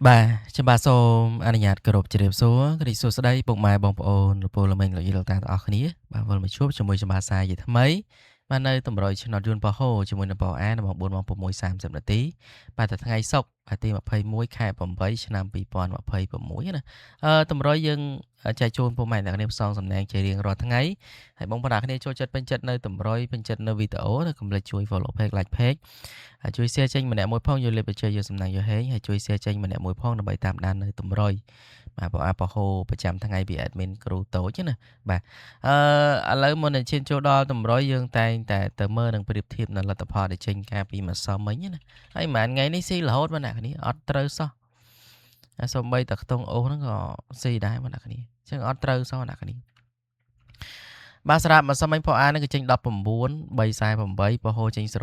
បាទខ្ញុំបាទសូមអនុញ្ញាតគោរពជម្រាបសួរសួស្តីពុកម៉ែបងប្អូនលោកពូលោកមីងលោកយាយលោកតាទាំងអស់គ្នាបាទវិលមកជួបជាមួយខ្ញុំបាទសាយថ្មីបាទនៅតម្រុយឆ្នោតយួនប៉ោះហូជាមួយនឹងប៉ោអានម៉ោង4ម៉ោង6:30នាទីបាទតែថ្ងៃសុក្រទី21ខែ8ឆ្នាំ2026ណាតម្រុយយើងចែកជូនពុកម៉ែអ្នកគ្នាផ្សងសំណែងជារៀងរាល់ថ្ងៃហើយបងប្អូនអ្នកគ្នាចូលចិត្តពេញចិត្តនៅតម្រុយពេញចិត្តនៅវីដេអូកុំភ្លេចជួយ follow page like page ហើយជួយ share ចេញម្នាក់មួយផងយកលេបបច្ចេកយកសំណាងយកហេងហើយជួយ share ចេញម្នាក់មួយផងដើម្បីតាមដាននៅតម្រុយបាទបងអាប៉ាហូប្រចាំថ្ងៃពី admin គ្រូតូចណាបាទឥឡូវមុននឹងឈានចូលដល់តម្រុយយើងតែងតែទៅមើលនឹងប្រៀបធៀបនៅលទ្ធផលដែលចេញកាលពីម្សិលមិញណាហើយប្រហែលថ្ងៃនេះស៊ីរហូតបងប្អូនគ្នាអត់ត្រូវសោះសូម្បីតែខ្ទង់អូសហ្នឹងក៏ស៊ីដែរបងប្អូនគ្នាអញ្ចឹងអត់ត្រូវសោះបងប្អូនគ្នាបាទសម្រាប់ម្សិលមិញផអានឹងគឺចេញ19 348ពហោចេញ02 682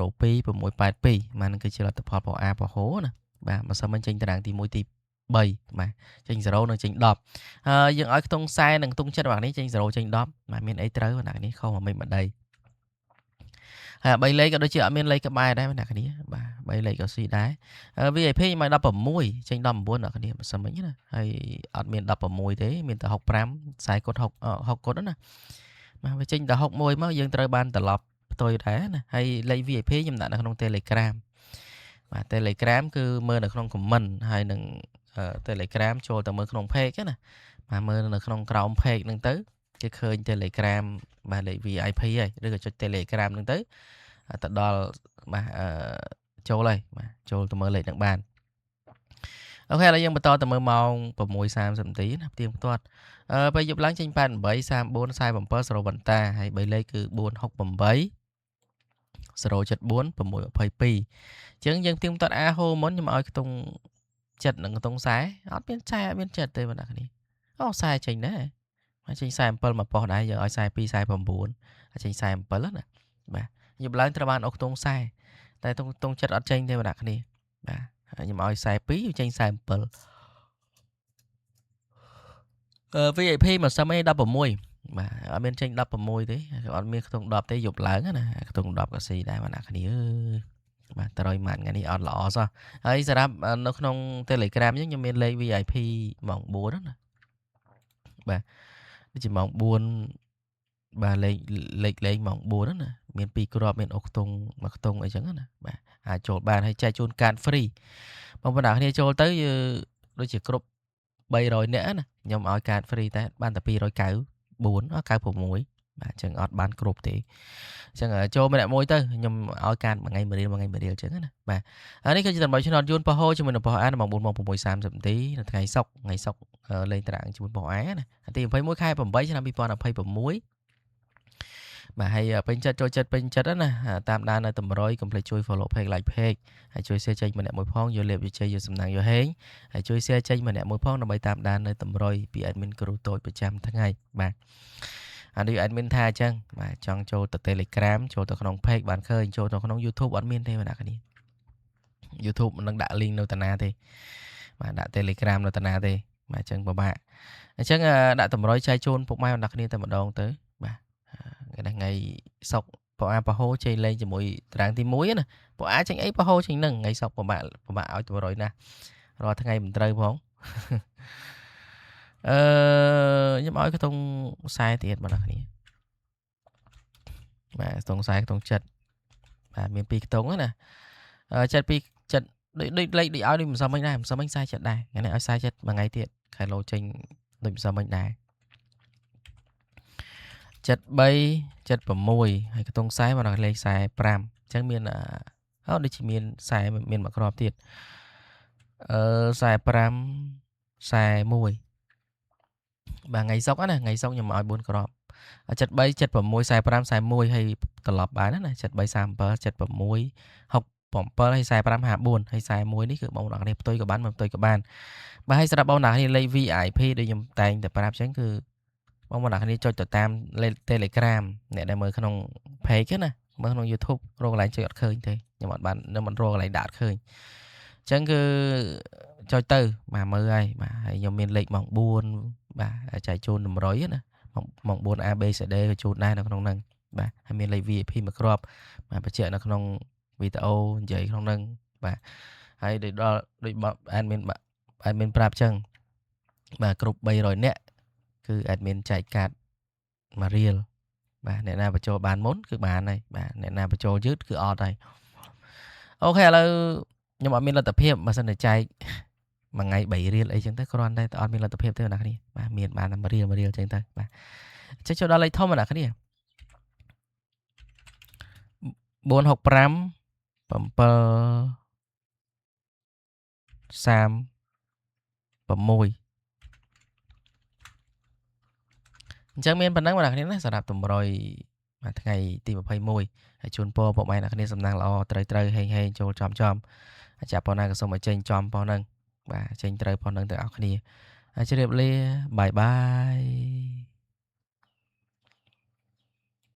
បាទនឹងគឺជាលទ្ធផលផអាពហោណាបាទម្សិលមិញចេញតារាងទី1ទី3បាទចេញ0និងចេញ10ហើយយើងឲ្យខ្ទង់40និងខ្ទង់7បងប្អូននេះចេញ0ចេញ10បាទមានអីត្រូវបងប្អូននេះខុសមកមិនម្ដីហើយ3លេខក៏ដូចជាអត់មានលេខក្បែរដែរបងប្អូននេះបាទ3លេខក៏ស៊ីដែរ VIP ខ្ញុំឲ្យ16ចេញ19បងប្អូននេះម្សិលមិញណាហើយអត់មាន16ទេមានតែ65 40គុត60គុតណាបាទវាចេញតែ61មកយើងត្រូវបានត្រឡប់ផ្ទុយដែរណាហើយលេខ VIP ខ្ញុំដាក់នៅក្នុង Telegram បាទ Telegram គឺមើលនៅក្នុង comment ហើយនឹង Telegram ចូលទៅមើលក្នុង page ណាបាទមើលនៅក្នុងក្រោម page ហ្នឹងទៅគេឃើញ Telegram បាទលេខ VIP ហើយឬក៏ចុច Telegram ហ្នឹងទៅទៅដល់បាទចូលហើយបាទចូលទៅមើលលេខហ្នឹងបានអូខេឥឡូវយើងបន្តទៅមើលម៉ោង 6:30 នាទីណាផ្ទៀងផ្ទាត់ពេលយប់ឡើងចេញ88 34 47 0បន្តាហើយ3លេខគឺ468 074 622អញ្ចឹងយើងផ្ទៀងផ្ទាត់អាហូមុនខ្ញុំឲ្យខ្ទង់ចិត្តនិងខ្ទង់40អត់មាន40អត់មានចិត្តទេបងប្អូនគ្នាអូ40ចេញដែរហើយចេញ47មកប៉ុសដែរយើងឲ្យ42 49ហើយចេញ47ណាបាទយប់ឡើងត្រូវបានអុកខ្ទង់40តែខ្ទង់ចិត្តអត់ចេញទេបងប្អូនគ្នាបាទខ្ញុំឲ្យ42ចេញ47VIP មកសិមឯង16បាទអត់មានចេញ16ទេអត់មានខ្ទង់10ទេយប់ឡើងណាខ្ទង់10ក៏ស៊ីដែរបងប្អូនគ្នាអើយបាទតរយម៉ាត់ថ្ងៃនេះអត់ល្អសោះហើយសម្រាប់នៅក្នុង Telegram ខ្ញុំមានលេខ VIP ម៉ោង4ណាបាទដូចជាម៉ោង4បាទលេខម៉ោង4ណាមាន2គ្រាប់មានអុកខ្ទង់មួយខ្ទង់អីចឹងណាបាទអាចចូលបានហើយចែកជូនកាត free បងប្អូនគ្នាចូលទៅដូចជាគ្រប់300នាក់ណាខ្ញុំឲ្យកាត free តែបានតែ294 96បាទអញ្ចឹងអត់បានគ្រប់ទេអញ្ចឹងចូលម្នាក់មួយទៅខ្ញុំឲ្យកាតមួយថ្ងៃមួយរៀលអញ្ចឹងណាបាទហើយនេះគឺជាតម្រូវឆ្នោតយួនប៉ោះហូជាមួយនឹងប៉ោះអានម៉ោង4ម៉ោង6:30នាទីនៅថ្ងៃសុក្រលេងតារាងជាមួយប៉ោះអាណាទី21ខែ8ឆ្នាំ2026បាទហើយពេញចិត្តចូលចិត្តពេញចិត្តណាតាមដាននៅតម្រុយកុំភ្លេចជួយ follow page like page ហើយជួយ share ចេញម្នាក់មួយផងយកលេបវិជ័យយកសំណាងយកហេងហើយជួយ share ចេញម្នាក់មួយផងដើម្បីតាមដាននៅតម្រុយពី admin គ្រូតូចប្រចាំថ្ងៃបាទអានេះ admin ថាអញ្ចឹងបាទចង់ចូលទៅ Telegram ចូលទៅក្នុង page បានឃើញចូលទៅក្នុង YouTube អត់មានទេបងប្អូន YouTube មិននឹងដាក់ link នៅតាណាទេបាទដាក់ Telegram នៅតាណាទេបាទអញ្ចឹងពិបាកអញ្ចឹងដាក់តម្រុយចែកជូនពុកម៉ែបងប្អូនគ្នាតែម្ដងទៅបាទថ្ងៃសុក្រប៉ោអាប៉ាហូចេញលេងជាមួយតារាងទី1ណាប៉ោអាចេញអីប៉ាហូចេញនឹងថ្ងៃសុក្រពិបាកឲ្យតម្រុយណារាល់ថ្ងៃមិនត្រូវផងខ្ញុំឲ្យខ្ទង់40ទៀតបងប្អូនគ្នាបាទខ្ទង់40ខ្ទង់7បាទមាន2ខ្ទង់ណាចិត្ត2ចិត្តដូចលេខដូចឲ្យដូចម្សិលមិញដែរម្សិលមិញ47ដែរថ្ងៃនេះឲ្យ47មួយថ្ងៃទៀតខែលោចេញដូចម្សិលមិញដែរ73 76ហើយខ្ទង់40មកដល់លេខ45អញ្ចឹងមានដូចជាមាន40មានមួយគ្រាប់ទៀត45 41បាទថ្ងៃសុក្រណាថ្ងៃសុក្រខ្ញុំឲ្យ4គ្រាប់73 76 45 41ហើយត្រឡប់បានណា73 37 76 67ហើយ45 54ហើយ41នេះគឺបងប្អូនគ្នាផ្ទុយក៏បានមិនផ្ទុយក៏បានបាទហើយសម្រាប់បងប្អូនគ្នាលេខ VIP ដូចខ្ញុំតែងតែប្រាប់អញ្ចឹងគឺបងប្អូនគ្នាចុចទៅតាមលេខ Telegram អ្នកដែលមើលក្នុង page ណាមើលក្នុង YouTube រកកន្លែងចុចអត់ឃើញទេខ្ញុំអត់បានខ្ញុំមិនរកកន្លែងដាក់អត់ឃើញអញ្ចឹងគឺចុចទៅបាទមើលហើយបាទហើយខ្ញុំមានលេខម៉ោង4បាទចែកជូនតម្រុយណាម៉ោង4 ABCD ក៏ជូនដែរនៅក្នុងហ្នឹងបាទហើយមានលេខ VIP មួយគ្រាប់បាទបញ្ជាក់នៅក្នុងវីដេអូនិយាយក្នុងហ្នឹងបាទហើយដូចដល់ដូច admin admin ប្រាប់ចឹងបាទគ្រប់300នាក់គឺ admin ចែកកាតមួយរៀលបាទអ្នកណាបញ្ចូលបានមុនគឺបានហើយបាទអ្នកណាបញ្ចូលយឺតគឺអត់ហើយអូខេឥឡូវខ្ញុំអត់មានលទ្ធភាពបើសិនតែចែកមួយថ្ងៃ3រៀលអីចឹងទៅគ្រាន់តែអត់មានលទ្ធភាពទេអ្នកគ្នាបាទមានបានតែ1រៀលចឹងទៅបាទចុះចូលដល់លេខធំអ្នកគ្នា465 7 36អញ្ចឹងមានប៉ុណ្ណឹងបងប្អូនណាសម្រាប់តម្រុយថ្ងៃទី21ហើយជូនពរពុកម៉ែអ្នកគ្នាសំណាងល្អត្រូវហេងចូលចំចាប់ប៉ុណ្ណាក៏សូមឲ្យចេញចំប៉ុណ្ណឹងបាទចេញត្រូវប៉ុណ្ណឹងទាំងអស់គ្នាជម្រាបលាបាយបាយ